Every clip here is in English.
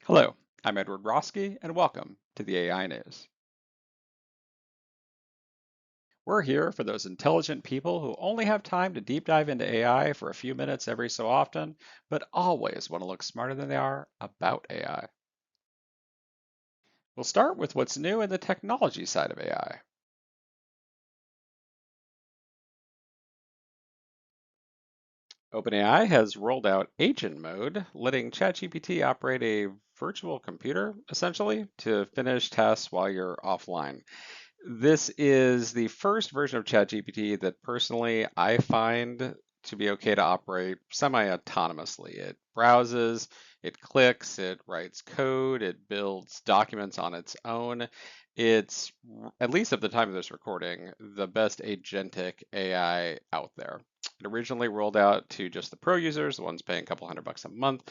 Hello, I'm Edward Roski, and welcome to the AI News. We're here for those intelligent people who only have time to deep dive into AI for a few minutes every so often, but always want to look smarter than they are about AI. We'll start with what's new in the technology side of AI. OpenAI has rolled out agent mode, letting ChatGPT operate a virtual computer, essentially, to finish tasks while you're offline. This is the first version of ChatGPT that personally I find to be okay to operate semi-autonomously. It browses, it clicks, it writes code, it builds documents on its own. It's, at least at the time of this recording, the best agentic AI out there. It originally rolled out to just the pro users, the ones paying a couple $100 a month,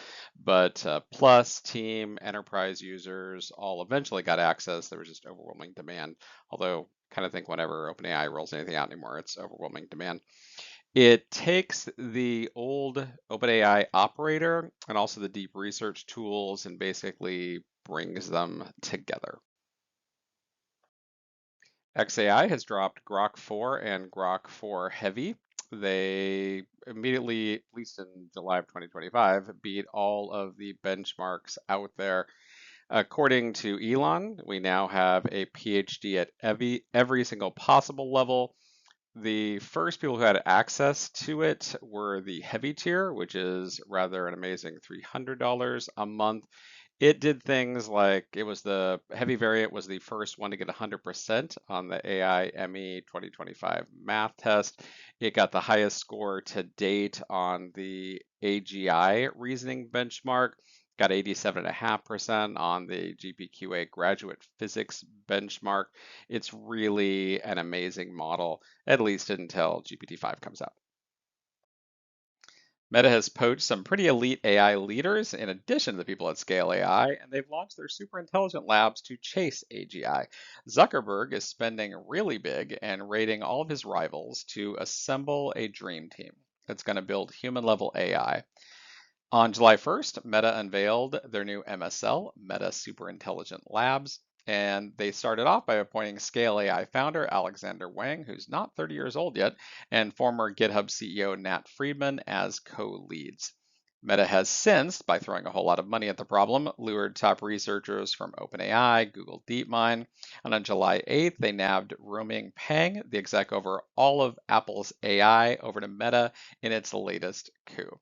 but Plus, Team, Enterprise users all eventually got access. There was just overwhelming demand. Although, kind of think whenever OpenAI rolls anything out anymore, it's overwhelming demand. It takes the old OpenAI operator and also the deep research tools and basically brings them together. XAI has dropped Grok 4 and Grok 4 Heavy. They immediately, at least in July of 2025, beat all of the benchmarks out there. According to Elon, we now have a PhD at every single possible level. The first people who had access to it were the heavy tier, which is rather an amazing $300 a month. It did things like it was the heavy variant was the first one to get 100% on the AI ME 2025 math test. It got the highest score to date on the AGI reasoning benchmark, got 87.5% on the GPQA graduate physics benchmark. It's really an amazing model, at least until GPT-5 comes out. Meta has poached some pretty elite AI leaders in addition to the people at Scale AI, and they've launched their super intelligent labs to chase AGI. Zuckerberg is spending really big and raiding all of his rivals to assemble a dream team that's going to build human level AI. On July 1st, Meta unveiled their new MSL, Meta Super Intelligent Labs, and they started off by appointing Scale AI founder Alexander Wang, who's not 30 years old yet, and former GitHub CEO Nat Friedman as co-leads. Meta has since, by throwing a whole lot of money at the problem, lured top researchers from OpenAI, Google DeepMind, and on July 8th, they nabbed Roming Pang, the exec over all of Apple's AI, over to Meta in its latest coup.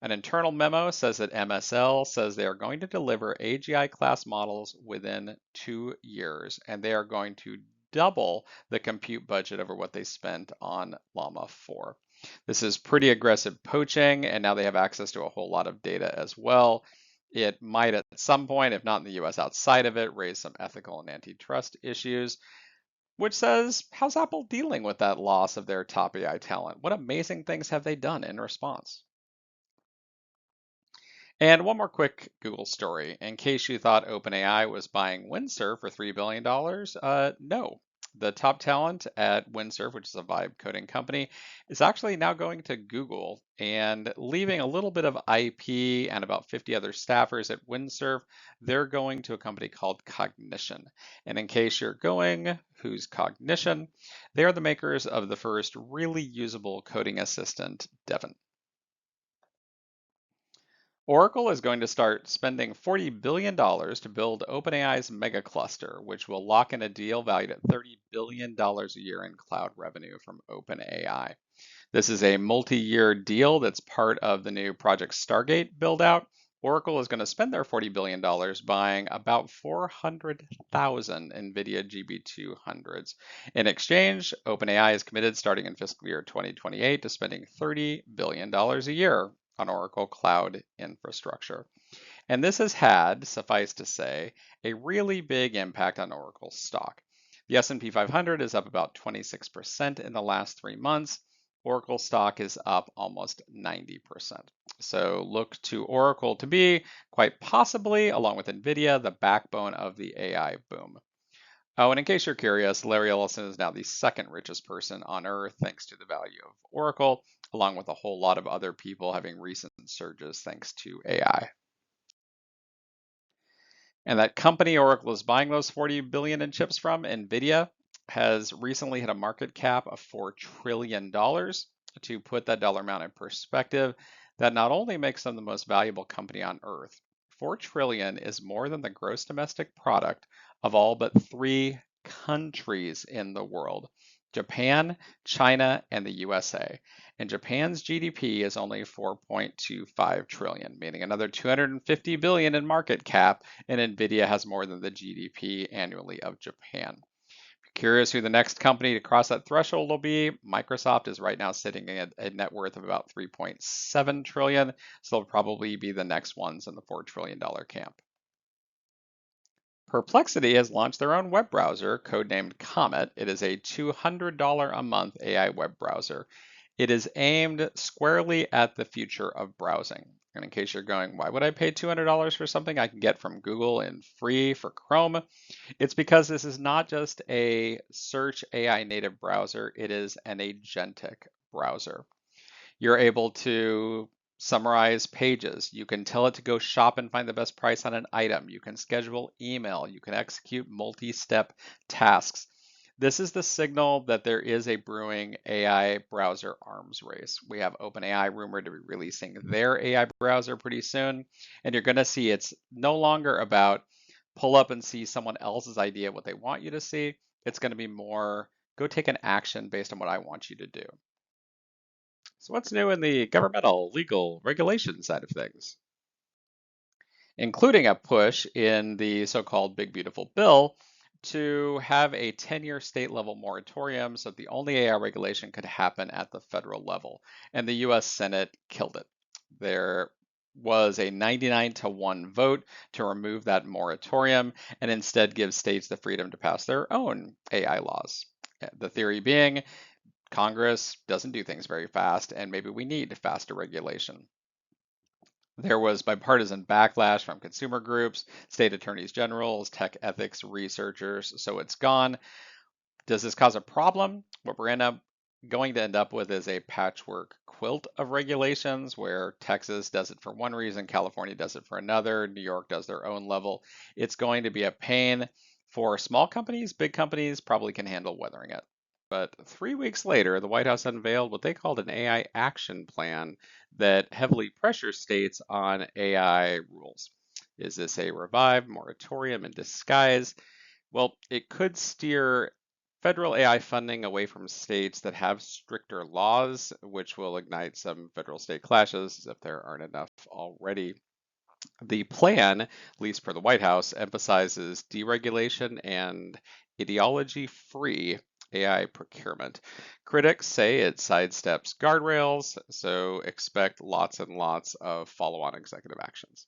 An internal memo says that MSL says they are going to deliver AGI class models within 2 years, and they are going to double the compute budget over what they spent on Llama 4. This is pretty aggressive poaching, and now they have access to a whole lot of data as well. It might at some point, if not in the US outside of it, raise some ethical and antitrust issues, which says, how's Apple dealing with that loss of their top AI talent? What amazing things have they done in response? And one more quick Google story. In case you thought OpenAI was buying Windsurf for $3 billion, no. The top talent at Windsurf, which is a vibe coding company, is actually now going to Google and leaving a little bit of IP and about 50 other staffers at Windsurf. They're going to a company called Cognition. And in case you're going, who's Cognition? They are the makers of the first really usable coding assistant, Devon. Oracle is going to start spending $40 billion to build OpenAI's mega cluster, which will lock in a deal valued at $30 billion a year in cloud revenue from OpenAI. This is a multi-year deal that's part of the new Project Stargate build-out. Oracle is going to spend their $40 billion buying about 400,000 NVIDIA GB200s. In exchange, OpenAI is committed starting in fiscal year 2028 to spending $30 billion a year on Oracle Cloud infrastructure. And this has had, suffice to say, a really big impact on Oracle's stock. The S&P 500 is up about 26% in the last 3 months. Oracle stock is up almost 90%. So look to Oracle to be, quite possibly, along with NVIDIA, the backbone of the AI boom. Oh, and in case you're curious, Larry Ellison is now the second richest person on Earth thanks to the value of Oracle, along with a whole lot of other people having recent surges thanks to AI. And that company Oracle is buying those 40 billion in chips from, Nvidia, has recently hit a market cap of $4 trillion. To put that dollar amount in perspective, that not only makes them the most valuable company on earth, 4 trillion is more than the gross domestic product of all but three countries in the world: Japan, China, and the USA. And Japan's GDP is only 4.25 trillion, meaning another 250 billion in market cap, and Nvidia has more than the GDP annually of Japan. Curious who the next company to cross that threshold will be? Microsoft is right now sitting at a net worth of about 3.7 trillion, so they'll probably be the next ones in the $4 trillion camp. Perplexity has launched their own web browser, codenamed Comet. It is a $200 a month AI web browser. It is aimed squarely at the future of browsing. And in case you're going, why would I pay $200 for something I can get from Google and free for Chrome? It's because this is not just a search AI native browser, it is an agentic browser. You're able to summarize pages. You can tell it to go shop and find the best price on an item. You can schedule email. You can execute multi-step tasks. This is the signal that there is a brewing AI browser arms race. We have OpenAI rumored to be releasing their AI browser pretty soon, and you're going to see it's no longer about pull up and see someone else's idea what they want you to see. It's going to be more go take an action based on what I want you to do. So what's new in the governmental, legal, regulation side of things? Including a push in the so-called Big Beautiful Bill to have a 10-year state level moratorium so that the only AI regulation could happen at the federal level. And the US Senate killed it. There was a 99-1 vote to remove that moratorium and instead give states the freedom to pass their own AI laws. The theory being Congress doesn't do things very fast, and maybe we need faster regulation. There was bipartisan backlash from consumer groups, state attorneys generals, tech ethics researchers, so it's gone. Does this cause a problem? What we're going to end up with is a patchwork quilt of regulations where Texas does it for one reason, California does it for another, New York does their own level. It's going to be a pain for small companies. Big companies probably can handle weathering it. But 3 weeks later, the White House unveiled what they called an AI action plan that heavily pressures states on AI rules. Is this a revived moratorium in disguise? Well, it could steer federal AI funding away from states that have stricter laws, which will ignite some federal state clashes if there aren't enough already. The plan, at least per the White House, emphasizes deregulation and ideology-free AI procurement. Critics say it sidesteps guardrails, so expect lots and lots of follow-on executive actions.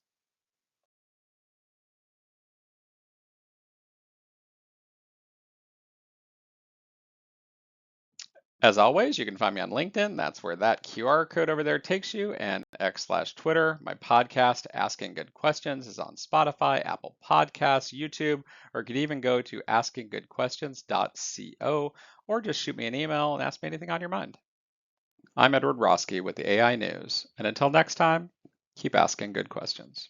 As always, you can find me on LinkedIn. That's where that QR code over there takes you, and X/Twitter. My podcast, Asking Good Questions, is on Spotify, Apple Podcasts, YouTube, or you could even go to askinggoodquestions.co or just shoot me an email and ask me anything on your mind. I'm Edward Roski with the AI News, and until next time, keep asking good questions.